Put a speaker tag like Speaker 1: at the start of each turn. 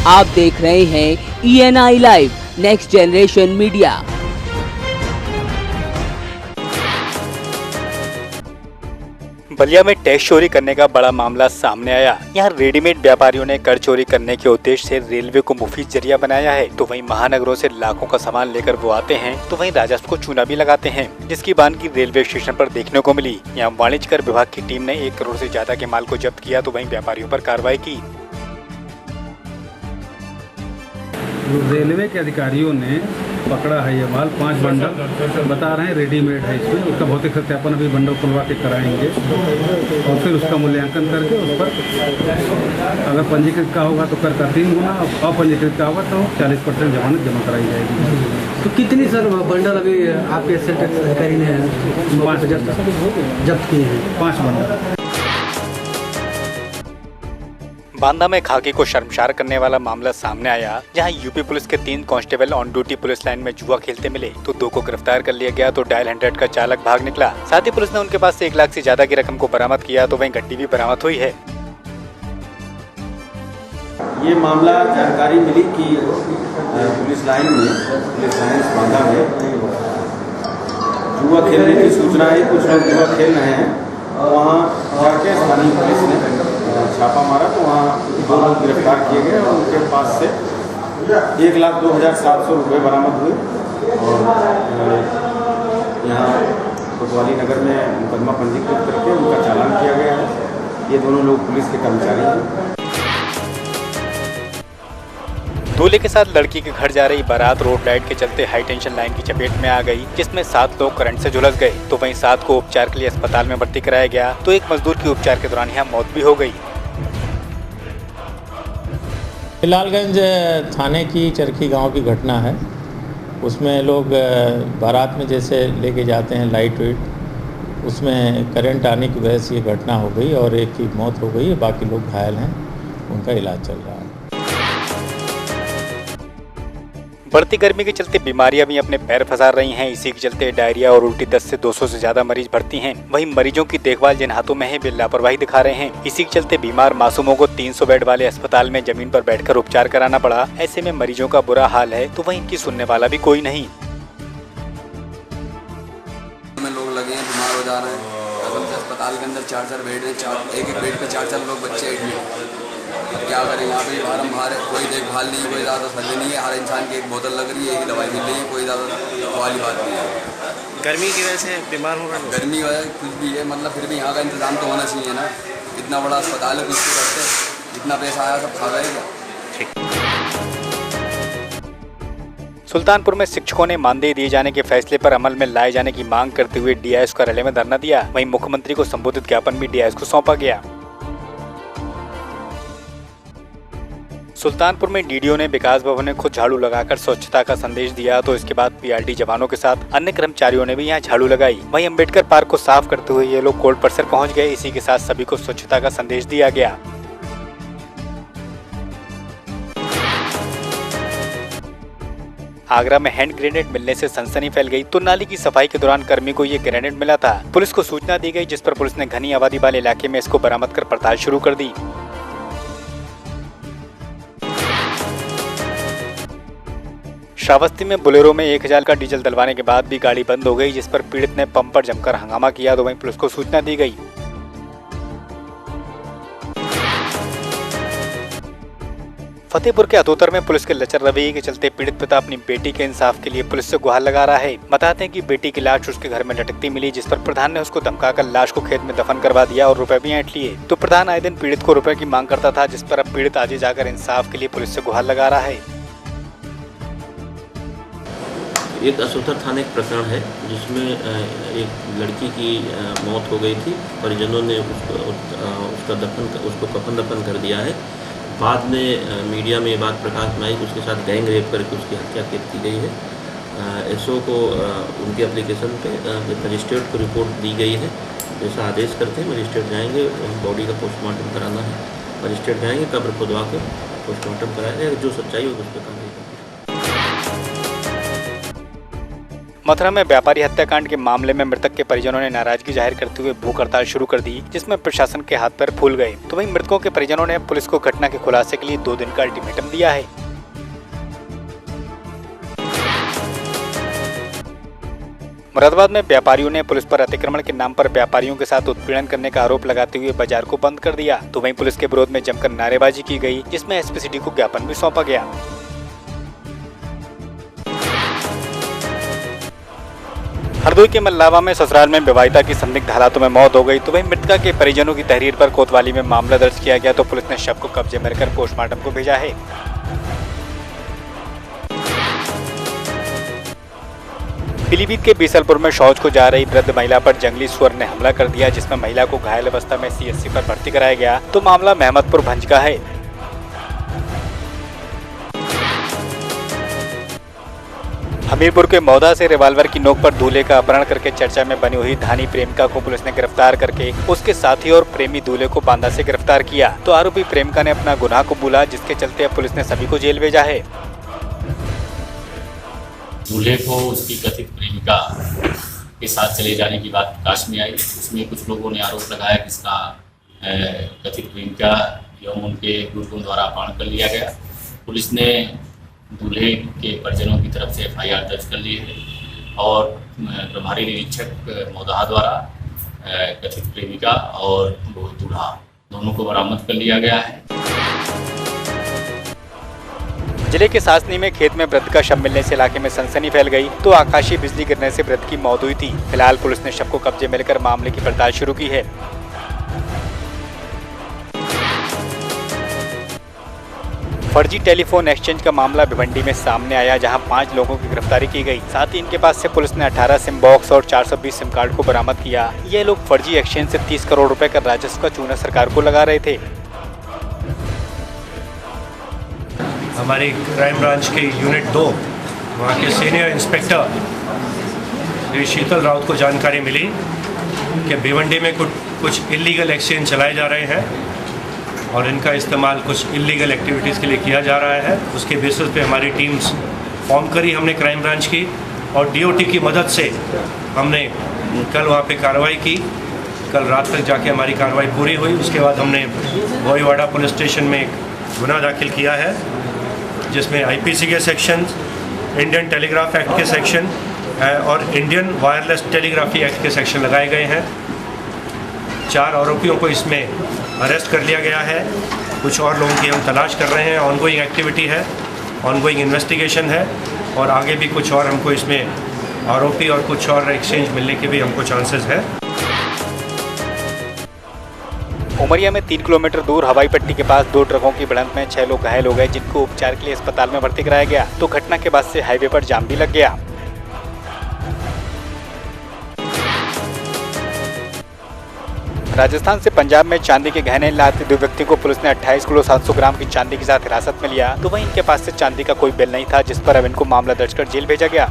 Speaker 1: आप देख रहे हैं ENI live next generation media.
Speaker 2: Ballia में टैक्स चोरी करने का बड़ा मामला सामने आया। यहाँ रेडीमेड व्यापारियों ने कर चोरी करने के उद्देश्य से रेलवे को मुफीद जरिया बनाया है, तो वहीं महानगरों से लाखों का सामान लेकर वो आते हैं, तो वहीं राजस्व को चूना भी लगाते हैं, जिसकी बानगी रेलवे स्टेशन पर देखने को मिली। यहाँ वाणिज्य कर विभाग की टीम ने 1 करोड़ से ज्यादा के माल को जब्त किया, तो वहीं व्यापारियों पर कार्रवाई की।
Speaker 3: रेलवे के अधिकारियों ने पकड़ा है ये माल 5 बंडल बता रहे हैं रेडीमेड है। इसमें उसका भौतिक सत्यापन अभी बंडल खुलवा के कराएंगे और फिर उसका मूल्यांकन करके उस पर अगर पंजीकृत का होगा तो कर का 3 गुना, अपंजीकृत का होगा तो 40% जमानत जमा कराई जाएगी।
Speaker 4: तो कितनी सर बंडल अभी आपके सेल टैक्स अधिकारी ने
Speaker 3: 5
Speaker 4: जब्त किए हैं?
Speaker 3: 5 बंडल।
Speaker 2: बांदा में खाकी को शर्मसार करने वाला मामला सामने आया, जहां यूपी पुलिस के 3 constable on duty police line में जुआ खेलते मिले, तो 2 को गिरफ्तार कर लिया गया, तो डायल 100 का चालक भाग निकला। साथ ही पुलिस ने उनके पास से 1 लाख से ज्यादा की रकम को बरामद किया, तो वहीं गड्डी भी बरामद हुई है।
Speaker 5: ये मामला जानकारी मिली कि पुलिस लाइन बांदा में जुआ खेलने की सूचना है। कुछ लोग जुआ खेल रहे हैं, वहाँ जाके स्थानीय पुलिस ने छापा मारा, तो वहाँ 2 लोग गिरफ्तार किए गए और उनके पास से 1,02,700 रुपये बरामद हुए। और यहाँ कोतवाली नगर में मुकदमा पंजीकृत करके उनका चालान किया गया है। ये दोनों लोग पुलिस के कर्मचारी हैं।
Speaker 2: दूल्हे के साथ लड़की के घर जा रही बारात रोड लाइट के चलते हाई टेंशन लाइन की चपेट में आ गई, जिसमें 7 लोग करंट से झुलस गए, तो वहीं 7 को उपचार के लिए अस्पताल में भर्ती कराया गया, तो एक मजदूर की उपचार के दौरान यहाँ मौत भी हो गई।
Speaker 6: लालगंज थाने की चरखी गांव की घटना है। उसमें लोग बारात में जैसे लेके जाते हैं लाइट वेट, उसमें करंट आने की वजह से ये घटना हो गई और एक की मौत हो गई, बाकी लोग घायल हैं, उनका इलाज चल रहा है।
Speaker 2: बढ़ती गर्मी के चलते बीमारियां भी अपने पैर फंसा रही हैं। इसी के चलते डायरिया और उल्टी दस्त से 200 से ज्यादा मरीज भर्ती हैं। वहीं मरीजों की देखभाल जिन हाथों में है वे लापरवाही दिखा रहे हैं। इसी के चलते बीमार मासूमों को 300 बेड वाले अस्पताल में जमीन पर बैठकर उपचार कराना पड़ा। ऐसे में मरीजों का बुरा हाल है, तो वहीं इनकी सुनने वाला भी कोई नहीं।
Speaker 7: लोग लगे हैं, बीमार हो जा रहे हैं। अस्पताल के अंदर 4-4 बेड है, एक बेड पे 4-4 लोग बच्चे एडमिट। अब क्या करें, यहाँ पे बारम्बार कोई देखभाल नहीं, कोई ज़्यादा सर्वे नहीं है। हर इंसान की एक बोतल लग रही है, एक दवाई मिल रही है, कोई ज़्यादा वाली बात नहीं है।
Speaker 8: गर्मी की वजह से बीमार हो रहे हैं।
Speaker 7: गर्मी की वजह से कुछ भी है, मतलब फिर भी यहाँ का इंतजाम तो होना चाहिए ना। इतना बड़ा अस्पताल है, कुछ तो करते, जितना पैसा आया सब खा गए क्या।
Speaker 2: सुल्तानपुर में शिक्षकों ने मानदेय दिए जाने के फैसले पर अमल में लाए जाने की मांग करते हुए DIS कार्यालय में धरना दिया। वहीं मुख्यमंत्री को संबोधित ज्ञापन भी DIS को सौंपा गया। सुल्तानपुर में DDO ने विकास भवन में खुद झाड़ू लगाकर स्वच्छता का संदेश दिया, तो इसके बाद PRD जवानों के साथ अन्य कर्मचारियों ने भी यहां झाड़ू लगाई। वहीं अम्बेडकर पार्क को साफ करते हुए ये लोग कोर्ट परिसर पहुंच गए। इसी के साथ सभी को स्वच्छता का संदेश दिया गया। आगरा में हैंड ग्रेनेड मिलने से सनसनी फैल गई, तो नाली की सफाई के दौरान कर्मी को ये ग्रेनेड मिला था। पुलिस को सूचना दी गई, जिस पर पुलिस ने घनी आबादी वाले इलाके में इसको बरामद कर पड़ताल शुरू कर दी। श्रावस्ती में बोलेरो में 1000 का डीजल डलवाने के बाद भी गाड़ी बंद हो गई, जिस पर पीड़ित ने पंप पर जमकर हंगामा किया, तो वहीं पुलिस को सूचना दी गई। फतेहपुर के अतोतर में पुलिस के लचर रवैये के चलते पीड़ित पिता अपनी बेटी के इंसाफ के लिए पुलिस से गुहार लगा रहा है। बताते हैं कि बेटी की लाश उसके घर में लटकती मिली, जिस पर प्रधान ने उसको धमकाकर लाश को खेत में दफन करवा दिया और रुपए भी ऐंठ लिए। तो प्रधान आए दिन पीड़ित को रुपए की मांग करता था, जिस पर अब पीड़ित आज जाकर इंसाफ के लिए पुलिस से गुहार लगा रहा है।
Speaker 9: एक असोथर थाने एक प्रकरण है, जिसमें एक लड़की की मौत हो गई थी। परिजनों ने उसको कफन दफन कर दिया है। बाद में मीडिया में ये बात प्रकाश में आई कि उसके साथ गैंग रेप करके उसकी हत्या की गई है। SO को उनके एप्लीकेशन पे मजिस्ट्रेट को रिपोर्ट दी गई है। जैसा आदेश करते हैं मजिस्ट्रेट जाएंगे, बॉडी का पोस्टमार्टम कराना है। मजिस्ट्रेट जाएंगे, कब्र खुदवा कर पोस्टमार्टम कराएंगे, जो सच्चाई होगी उस पर कार्रवाई करेंगे।
Speaker 2: मथुरा में व्यापारी हत्याकांड के मामले में मृतक के परिजनों ने नाराजगी जाहिर करते हुए भूख हड़ताल शुरू कर दी, जिसमें प्रशासन के हाथ पैर फूल गए। तो वहीं मृतकों के परिजनों ने पुलिस को घटना के खुलासे के लिए 2 दिन का अल्टीमेटम दिया है। मुरादाबाद में व्यापारियों ने पुलिस पर अतिक्रमण के नाम पर व्यापारियों के साथ उत्पीड़न करने का आरोप लगाते हुए बाजार को बंद कर दिया। तो वहीं पुलिस के विरोध में जमकर नारेबाजी की गई, जिसमें एसपी सिटी को ज्ञापन भी सौंपा गया। हरदोई के मल्लावा में ससुराल में विवाहिता की संदिग्ध हालातों में मौत हो गई। तो वहीं मृतका के परिजनों की तहरीर पर कोतवाली में मामला दर्ज किया गया। तो पुलिस ने शव को कब्जे में लेकर पोस्टमार्टम को भेजा है। पीलीभीत के बीसलपुर में शौच को जा रही वृद्ध महिला पर जंगली सुअर ने हमला कर दिया, जिसमें महिला को घायल अवस्था में सीएचसी पर भर्ती कराया गया। तो मामला महमदपुर भंज का है। हमीरपुर के मौदा से रिवाल्वर की नोक पर दूल्हे का अपहरण करके चर्चा में बनी हुई धानी प्रेमिका को पुलिस ने गिरफ्तार करके उसके साथी और प्रेमी दूल्हे को बांदा से गिरफ्तार किया। तो आरोपी प्रेमिका ने अपना गुनाह कबूला, जिसके चलते अब पुलिस ने सभी को जेल भेजा है।
Speaker 10: दूल्हे को उसकी कथित प्रेमिका के साथ चले जाने की बात प्रकाश में आई। उसमें कुछ लोगों ने आरोप लगाया कि इसका कथित प्रेमिका एवं उनके गुर्गों द्वारा अपहरण कर लिया गया। पुलिस ने दूल्हे के परिजनों की तरफ से एफआईआर दर्ज कर ली है और प्रभारी निरीक्षक मौदाहा द्वारा कथित प्रेमिका और दूल्हा दोनों को बरामद कर लिया गया है।
Speaker 2: जिले के सासनी में खेत में वृद्ध का शव मिलने से इलाके में सनसनी फैल गई। तो आकाशीय बिजली गिरने से वृद्ध की मौत हुई थी। फिलहाल पुलिस ने शव को कब्जे में लेकर मामले की पड़ताल शुरू की है। फर्जी टेलीफोन एक्सचेंज का मामला भिवंडी में सामने आया, जहां 5 लोगों की गिरफ्तारी की गई। साथ ही इनके पास से पुलिस ने 18 सिम बॉक्स और 420 सिम कार्ड को बरामद किया। ये लोग फर्जी एक्सचेंज से 30 करोड़ रुपए का राजस्व का चूना सरकार को लगा रहे थे।
Speaker 11: हमारी क्राइम ब्रांच के यूनिट 2 वहाँ के सीनियर इंस्पेक्टर श्री शीतल राउत को जानकारी मिली कि भिवंडी में कुछ इलीगल एक्सचेंज चलाए जा रहे हैं और इनका इस्तेमाल कुछ इलीगल एक्टिविटीज़ के लिए किया जा रहा है। उसके बेसिस पे हमारी टीम्स फॉर्म करी हमने क्राइम ब्रांच की और डीओटी की मदद से हमने कल वहाँ पे कार्रवाई की। कल रात तक जाके हमारी कार्रवाई पूरी हुई। उसके बाद हमने भोईवाड़ा पुलिस स्टेशन में एक गुना दाखिल किया है, जिसमें आईपीसी के सेक्शन, इंडियन टेलीग्राफ एक्ट के सेक्शन और इंडियन वायरलेस टेलीग्राफी एक्ट के सेक्शन लगाए गए हैं। 4 आरोपियों को इसमें अरेस्ट कर लिया गया है। कुछ और लोगों की हम तलाश कर रहे हैं। ऑनगोइंग एक्टिविटी है, ऑनगोइंग इन्वेस्टिगेशन है और आगे भी कुछ और हमको इसमें आरोपी और कुछ और एक्सचेंज मिलने के भी हमको चांसेस है।
Speaker 2: उमरिया में 3 किलोमीटर दूर हवाई पट्टी के पास 2 ट्रकों की भिड़ंत में 6 लोग घायल हो गए, जिनको उपचार के लिए अस्पताल में भर्ती कराया गया। तो घटना के बाद से हाईवे पर जाम भी लग गया। राजस्थान से पंजाब में चांदी के गहने लाते 2 व्यक्तियों को पुलिस ने 28 किलो 700 ग्राम की चांदी के साथ हिरासत में लिया। तो वहीं इनके पास से चांदी का कोई बिल नहीं था, जिस पर अब इनको मामला दर्ज कर जेल भेजा गया।